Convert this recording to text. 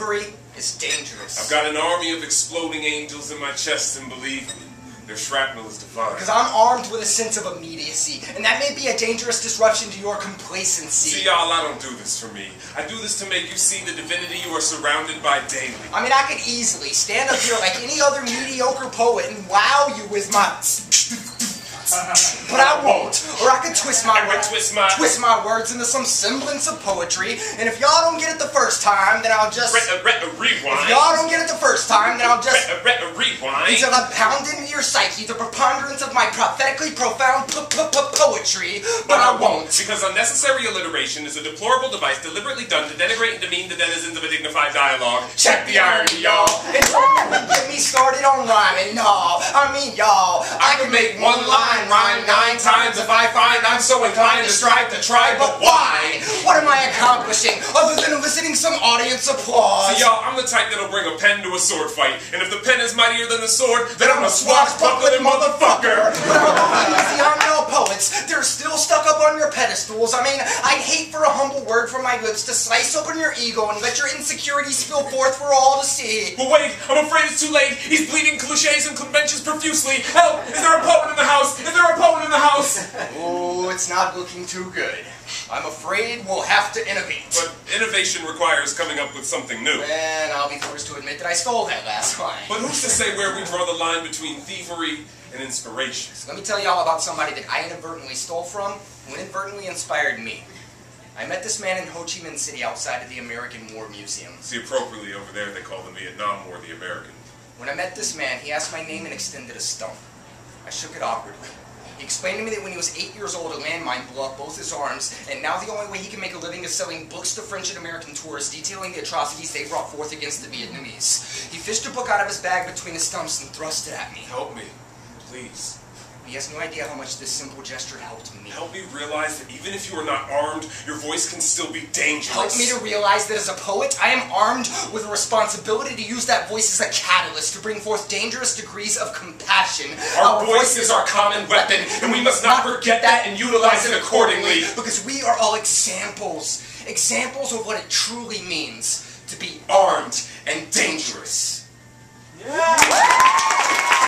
Thievery is dangerous. I've got an army of exploding angels in my chest, and believe me, their shrapnel is divine. Because I'm armed with a sense of immediacy, and that may be a dangerous disruption to your complacency. See, y'all, I don't do this for me. I do this to make you see the divinity you are surrounded by daily. I mean, I could easily stand up here like any other mediocre poet and wow you with my... But I won't, or I could twist my words into some semblance of poetry, and if y'all don't get it the first time, then I'll just... Rewind. If y'all don't get it the first time, then I'll just... Rewind. Until I pound into your psyche the preponderance of my prophetically profound poetry, but I won't. Because unnecessary alliteration is a deplorable device deliberately done to denigrate and demean the denizens of a dignified dialogue. Check the irony, y'all. And don't get me started on rhyming, no. I mean, y'all, I can make one line rhyme 9 times if I find I'm so inclined to strive to try, but why? What am I accomplishing other than eliciting some audience applause? See, y'all, I'm the type that'll bring a pen to a sword fight, and if the pen is mightier than the sword, then I'm a swashbuckling motherfucker. But see, I'm no poets. They're still stuck up on your pedestals. I mean, I'd hate for a humble word from my lips to slice open your ego and let your insecurities spill forth for all to see. But wait, I'm afraid it's too late. He's bleeding cliches and conventions profusely. Help! Is there a poet in the house? Is there a poet in the house? Oh, it's not looking too good. I'm afraid we'll have to innovate. But innovation requires coming up with something new. And I'll be forced to admit that I stole that last line. But who's to say where we draw the line between thievery and inspiration? So let me tell y'all about somebody that I inadvertently stole from, who inadvertently inspired me. I met this man in Ho Chi Minh City outside of the American War Museum. See, appropriately over there they call the Vietnam War the American. When I met this man, he asked my name and extended a stump. I shook it awkwardly. He explained to me that when he was 8 years old, a landmine blew up both his arms, and now the only way he can make a living is selling books to French and American tourists detailing the atrocities they brought forth against the Vietnamese. He fished a book out of his bag between his stumps and thrust it at me. Help me, please. He has no idea how much this simple gesture helped me. Help me realize that even if you are not armed, your voice can still be dangerous. Help me to realize that as a poet, I am armed with a responsibility to use that voice as a catalyst to bring forth dangerous degrees of compassion. Our voice is our common weapon, and we must not forget that and utilize it accordingly. Because we are all examples of what it truly means to be Armed and dangerous. Yeah.